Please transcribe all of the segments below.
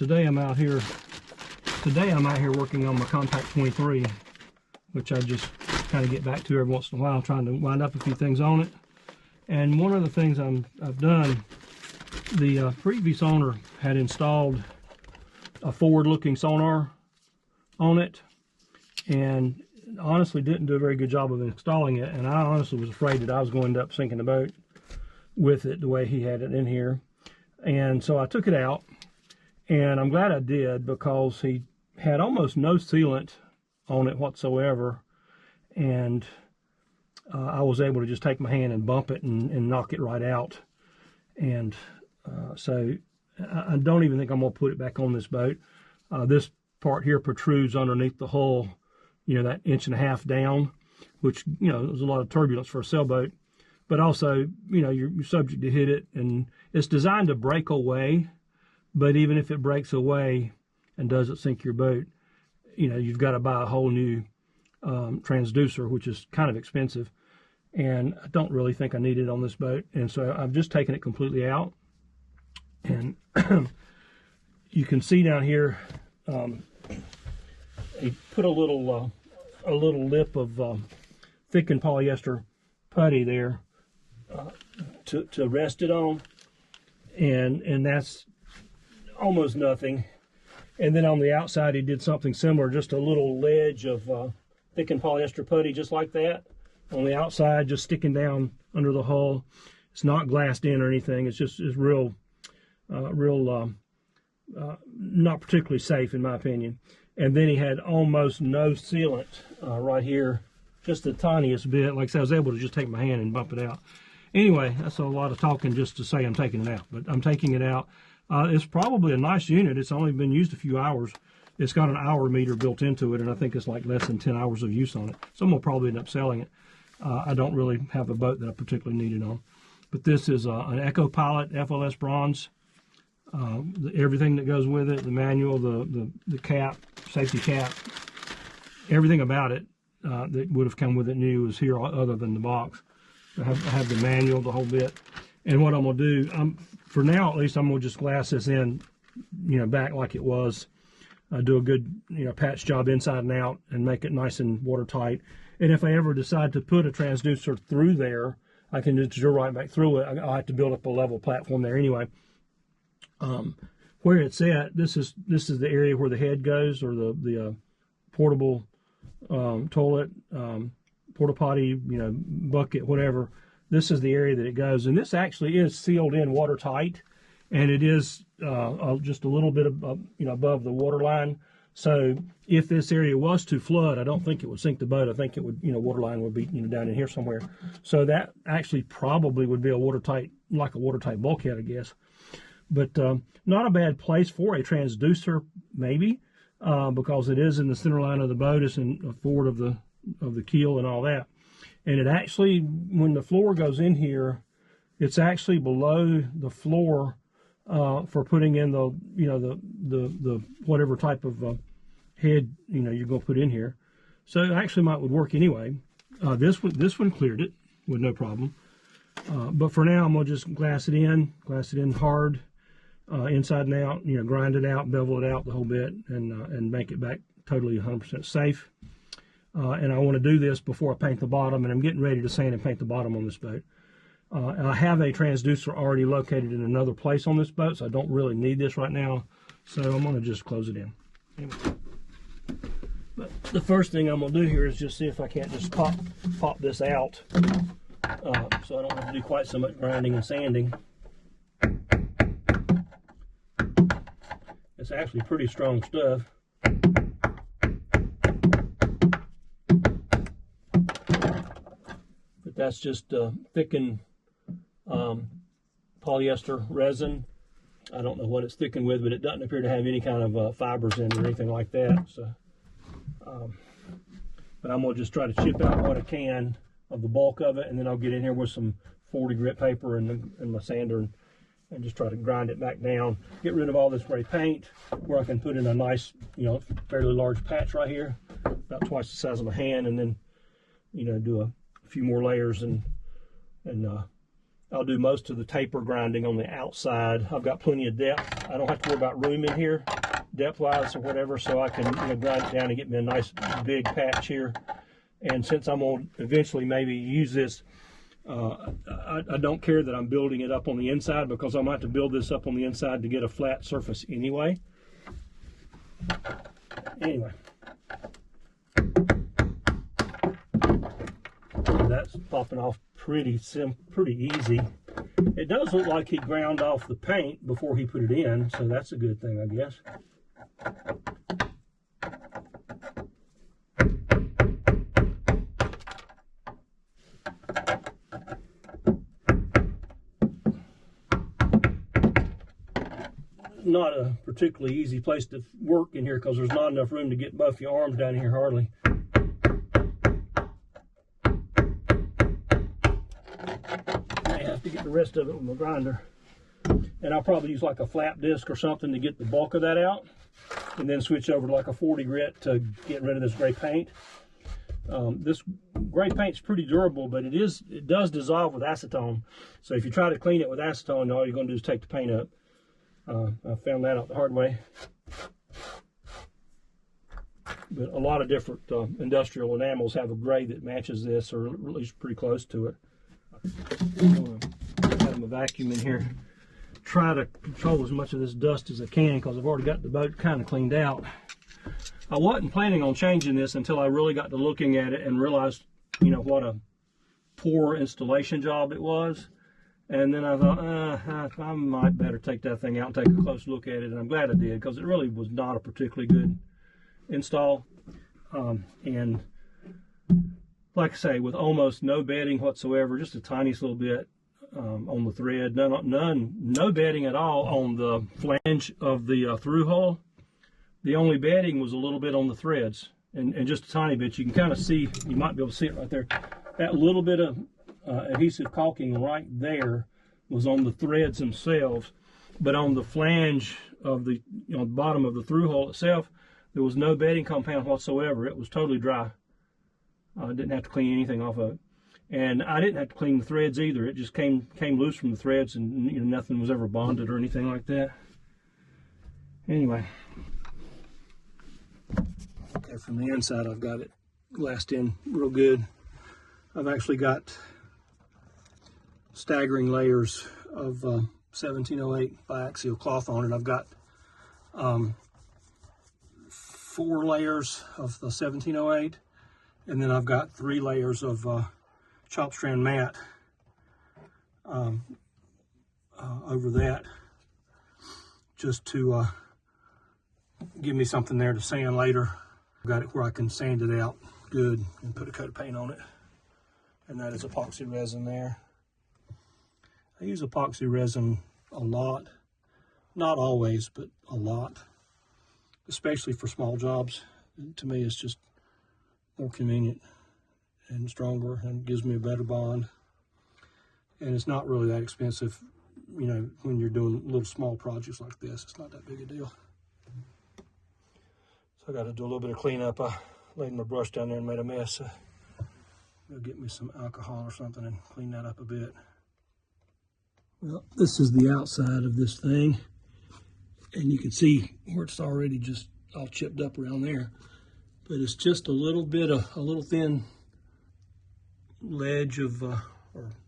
today I'm out here working on my Com-Pac 23, which I just kind of get back to every once in a while, trying to wind up a few things on it. And one of the things I've done, the previous owner had installed a forward-looking sonar on it, and honestly didn't do a very good job of installing it. And I honestly was afraid that I was going to end up sinking the boat with it the way he had it in here. And so I took it out, and I'm glad I did, because he had almost no sealant on it whatsoever, and I was able to just take my hand and bump it and knock it right out. And so I don't even think I'm going to put it back on this boat. This part here protrudes underneath the hull, you know, that 1.5 inches down, which, you know, there's a lot of turbulence for a sailboat. But also, you know, you're subject to hit it, and it's designed to break away. But even if it breaks away and doesn't sink your boat, you know, you've got to buy a whole new transducer, which is kind of expensive. And I don't really think I need it on this boat. And so I've just taken it completely out. And you can see down here, he put a little lip of thickened polyester putty there to rest it on, and that's almost nothing. And then on the outside he did something similar, just a little ledge of thickened polyester putty, just like that on the outside, just sticking down under the hull. It's not glassed in or anything. It's just real not particularly safe, in my opinion. And then he had almost no sealant right here, just the tiniest bit. Like I said, I was able to just take my hand and bump it out. Anyway, that's a lot of talking just to say I'm taking it out, but I'm taking it out. It's probably a nice unit. It's only been used a few hours. It's got an hour meter built into it, and I think it's like less than 10 hours of use on it. Someone will probably end up selling it. I don't really have a boat that I particularly need it on. But this is an Echo Pilot FLS bronze. Everything that goes with it, the manual, the cap, safety cap, everything about it that would have come with it new is here, other than the box. I have the manual, the whole bit. And what I'm going to do, for now at least, I'm going to just glass this in, you know, back like it was. Do a good, you know, patch job inside and out, and make it nice and watertight. And if I ever decide to put a transducer through there, I can just drill right back through it. I'll have to build up a level platform there anyway. Where it's at, this is the area where the head goes, or the portable toilet, porta potty, you know, bucket, whatever. This is the area that it goes, and this actually is sealed in watertight, and it is just a little bit of, you know, above the water line. So if this area was to flood, I don't think it would sink the boat. I think it would, you know, waterline would be, you know, down in here somewhere. So that actually probably would be a watertight, like a watertight bulkhead, I guess. But not a bad place for a transducer, maybe, because it is in the center line of the boat. It's in forward of the keel and all that. And it actually, when the floor goes in here, it's actually below the floor for putting in the, you know, the whatever type of head, you know, you're going to put in here. So it actually would work anyway. This one cleared it with no problem. But for now, I'm going to just glass it in hard, inside and out, you know, grind it out, bevel it out the whole bit, and make it back totally 100% safe. And I want to do this before I paint the bottom, and I'm getting ready to sand and paint the bottom on this boat. And I have a transducer already located in another place on this boat, so I don't really need this right now. So I'm going to just close it in. Anyway. But the first thing I'm going to do here is just see if I can't just pop this out, so I don't have to do quite so much grinding and sanding. It's actually pretty strong stuff. But that's just thickened polyester resin. I don't know what it's thickened with, but it doesn't appear to have any kind of fibers in it or anything like that. So, but I'm going to just try to chip out what I can of the bulk of it, and then I'll get in here with some 40 grit paper and my sander and just try to grind it back down. Get rid of all this gray paint, where I can put in a nice, you know, fairly large patch right here, about twice the size of my hand, and then, you know, do a few more layers and I'll do most of the taper grinding on the outside. I've got plenty of depth. I don't have to worry about room in here, depth-wise or whatever, so I can grind it down and get me a nice big patch here. And since I'm going to eventually maybe use this, I don't care that I'm building it up on the inside, because I'm going to have to build this up on the inside to get a flat surface anyway. Anyway. That's popping off pretty easy. It does look like he ground off the paint before he put it in, so that's a good thing, I guess. Not a particularly easy place to work in here, because there's not enough room to get both your arms down here hardly. To get the rest of it with my grinder, and I'll probably use like a flap disc or something to get the bulk of that out, and then switch over to like a 40 grit to get rid of this gray paint. This gray paint's pretty durable, but it does dissolve with acetone, so if you try to clean it with acetone, all you're going to do is take the paint up. I found that out the hard way. But a lot of different industrial enamels have a gray that matches this, or at least pretty close to it. Have a vacuum in here. Try to control as much of this dust as I can, because I've already got the boat kind of cleaned out. I wasn't planning on changing this until I really got to looking at it and realized, what a poor installation job it was. And then I thought, I might better take that thing out and take a close look at it. And I'm glad I did, because it really was not a particularly good install. And like I say, with almost no bedding whatsoever, just a tiniest little bit on the thread, no bedding at all on the flange of the through hull. The only bedding was a little bit on the threads, and just a tiny bit. You can kind of see, you might be able to see it right there. That little bit of adhesive caulking right there was on the threads themselves, but on the flange of the bottom of the through hull itself, there was no bedding compound whatsoever. It was totally dry. I didn't have to clean anything off of it, and I didn't have to clean the threads either. It just came loose from the threads, and nothing was ever bonded or anything like that. Anyway, okay, from the inside I've got it glassed in real good. I've actually got staggering layers of 1708 biaxial cloth on it. I've got 4 layers of the 1708. And then I've got 3 layers of chop strand mat over that, just to give me something there to sand later. I've got it where I can sand it out good and put a coat of paint on it. And that is epoxy resin there. I use epoxy resin a lot. Not always, but a lot. Especially for small jobs. To me, it's just more convenient and stronger, and gives me a better bond. And it's not really that expensive, when you're doing little small projects like this. It's not that big a deal. So I got to do a little bit of cleanup. I laid my brush down there and made a mess. Go get me some alcohol or something and clean that up a bit. Well, this is the outside of this thing, and you can see where it's already just all chipped up around there. But it's just a little bit of a little thin ledge of or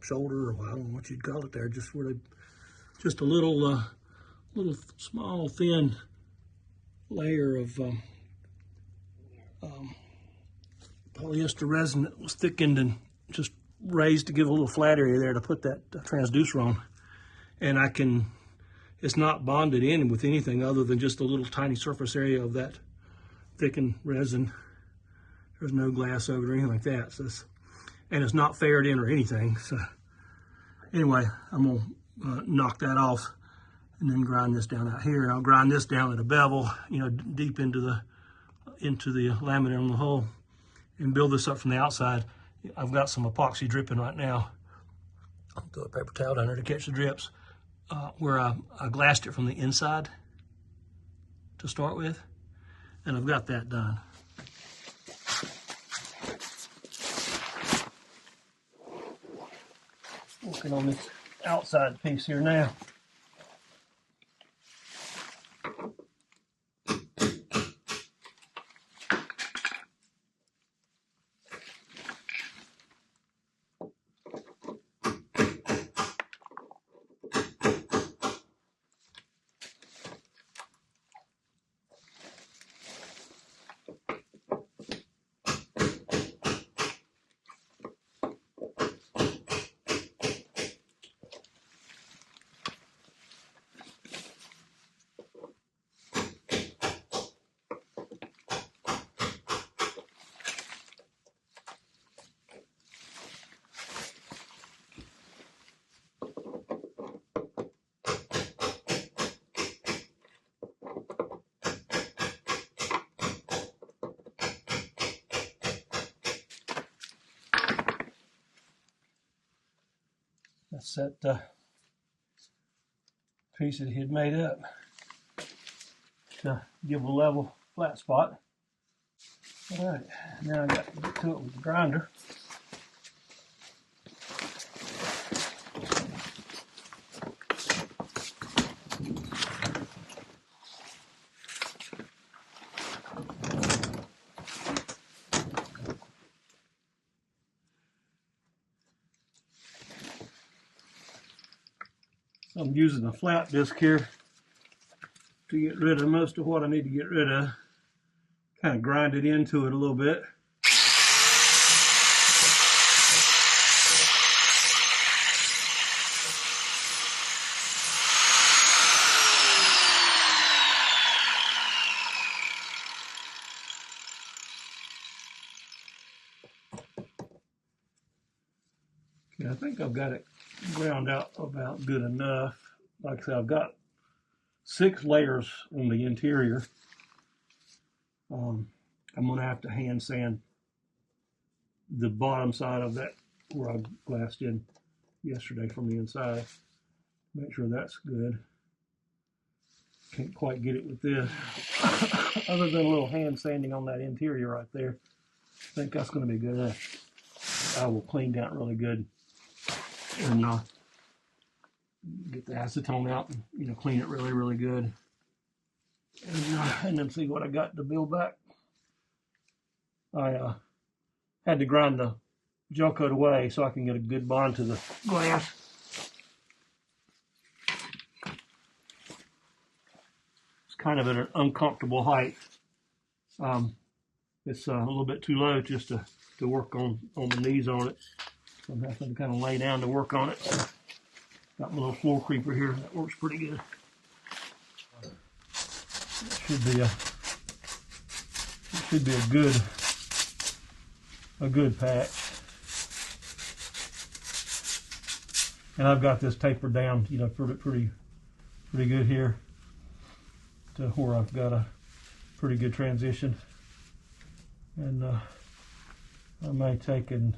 shoulder, or I don't know what you'd call it there, just a little small thin layer of polyester resin that was thickened and just raised to give a little flat area there to put that transducer on. And it's not bonded in with anything other than just a little tiny surface area of that thickened resin. There's no glass over it or anything like that. So and it's not faired in or anything. So anyway, I'm gonna knock that off and then grind this down out here. And I'll grind this down at a bevel, deep into the laminate on the hull, and build this up from the outside. I've got some epoxy dripping right now. I'll throw a paper towel down there to catch the drips. Where I glassed it from the inside to start with, and I've got that done. Working on this outside piece here now. That's that piece that he had made up to give a level flat spot. All right, now I got to get to it with the grinder. I'm using a flat disc here to get rid of most of what I need to get rid of. Kind of grind it into it a little bit. Okay, I think I've got it ground out about good enough. Like I said, I've got 6 layers on the interior. I'm going to have to hand sand the bottom side of that where I glassed in yesterday from the inside. Make sure that's good. Can't quite get it with this. Other than a little hand sanding on that interior right there, I think that's going to be good. I will clean down really good and get the acetone out and clean it really, really good. And then see what I got to build back. I had to grind the gel coat away so I can get a good bond to the glass. It's kind of at an uncomfortable height. It's a little bit too low just to work on the knees on it. So I'm having to kind of lay down to work on it. So got my little floor creeper here. That works pretty good. Should be a good patch. And I've got this tapered down, pretty good here to where I've got a pretty good transition. And I might take and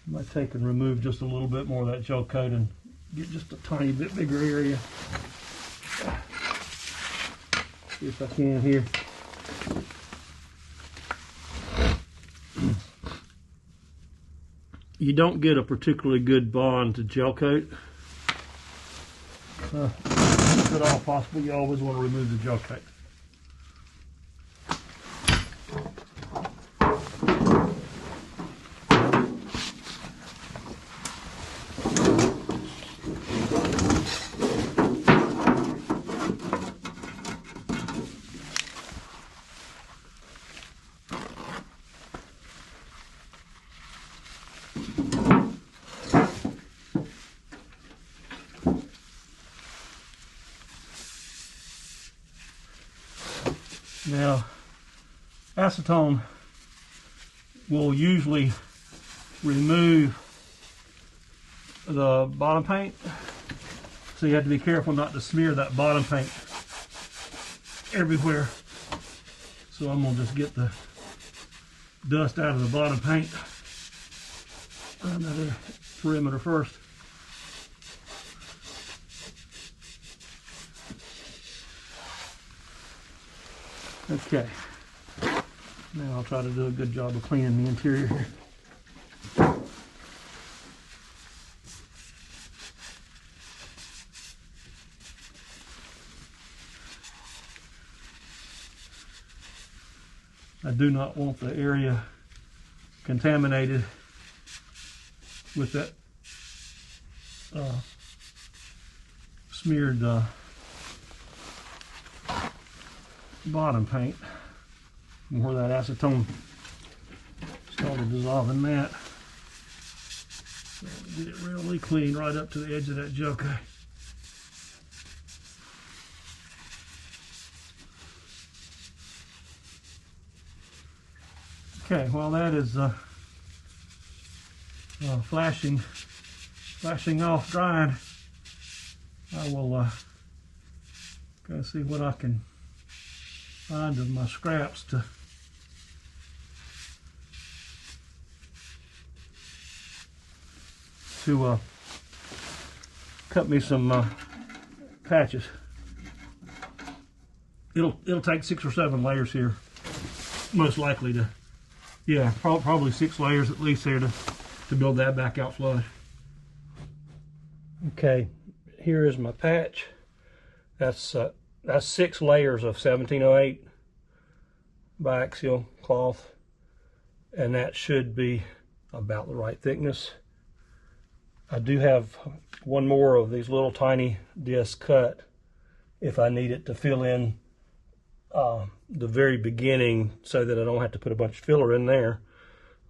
remove just a little bit more of that gel coat and get just a tiny bit bigger area. See if I can here. You don't get a particularly good bond to gel coat. If at all possible, you always want to remove the gel coat. Now, acetone will usually remove the bottom paint, so you have to be careful not to smear that bottom paint everywhere. So I'm going to just get the dust out of the bottom paint around that perimeter first. Okay, now I'll try to do a good job of cleaning the interior here. I do not want the area contaminated with that smeared bottom paint. Where that acetone started dissolving that. So get it really clean right up to the edge of that gel coat. Okay, while that is flashing off drying, I will go see what I can find of my scraps to cut me some patches. It'll take 6 or 7 layers here, most likely to. Yeah, probably 6 layers at least here to build that back out flush. Okay, here is my patch. That's 6 layers of 1708 biaxial cloth, and that should be about the right thickness. I do have one more of these little tiny discs cut if I need it to fill in the very beginning, so that I don't have to put a bunch of filler in there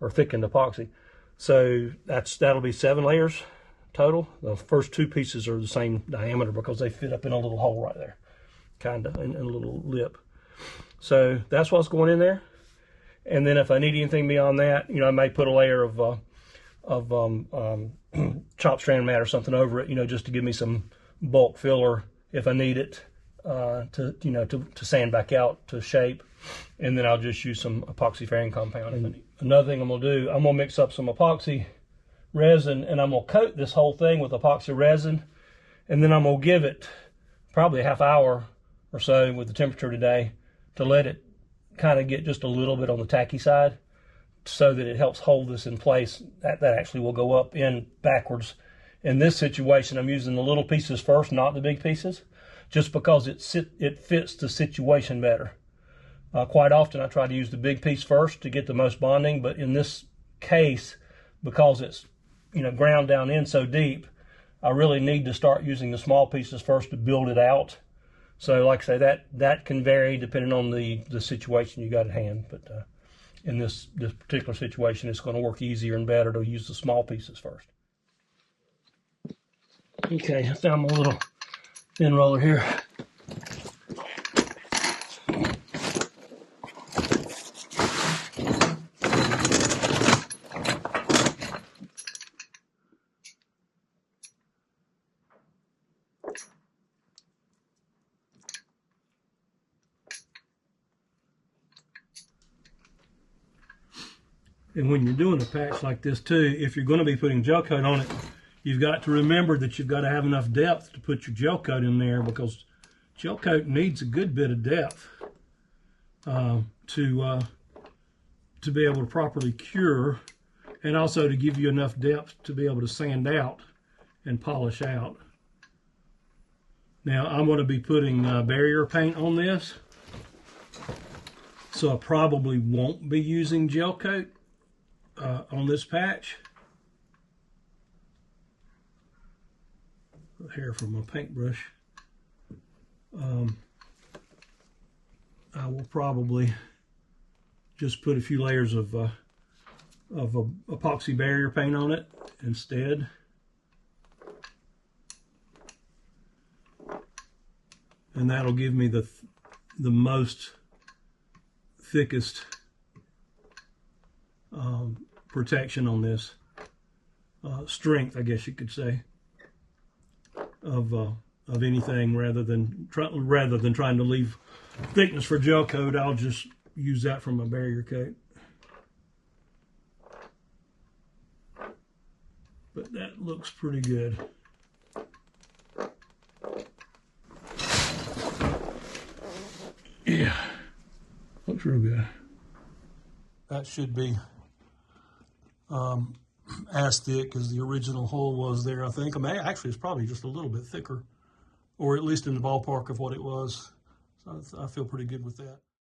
or thickened epoxy. So that'll be 7 layers total. The first 2 pieces are the same diameter because they fit up in a little hole right there, kind of in a little lip. So that's what's going in there. And then if I need anything beyond that, I may put a layer of chopped strand mat or something over it, just to give me some bulk filler if I need it. To sand back out to shape, and then I'll just use some epoxy fairing compound if I need. Another thing I'm gonna do, I'm gonna mix up some epoxy resin, and I'm gonna coat this whole thing with epoxy resin, and then I'm gonna give it probably a half hour or so with the temperature today to let it kind of get just a little bit on the tacky side, so that it helps hold this in place. That actually will go up in backwards. In this situation, I'm using the little pieces first, not the big pieces, just because it fits the situation better. Quite often I try to use the big piece first to get the most bonding, but in this case, because it's ground down in so deep, I really need to start using the small pieces first to build it out. So like I say, that can vary depending on the situation you got at hand, but in this particular situation, it's going to work easier and better to use the small pieces first. Okay, I found my little thin roller here. And when you're doing a patch like this too, if you're going to be putting gel coat on it, you've got to remember that you've got to have enough depth to put your gel coat in there, because gel coat needs a good bit of depth to be able to properly cure, and also to give you enough depth to be able to sand out and polish out. Now I'm going to be putting barrier paint on this, so I probably won't be using gel coat on this patch. Hair from my paintbrush. I will probably just put a few layers of epoxy barrier paint on it instead. And that'll give me the most thickest protection on this, strength, I guess you could say, of anything, rather than trying to leave thickness for gel coat. I'll just use that for my barrier coat. But that looks pretty good. Yeah, looks real good. That should be as thick as the original hole was there, I think. I mean, actually, it's probably just a little bit thicker, or at least in the ballpark of what it was. So I feel pretty good with that.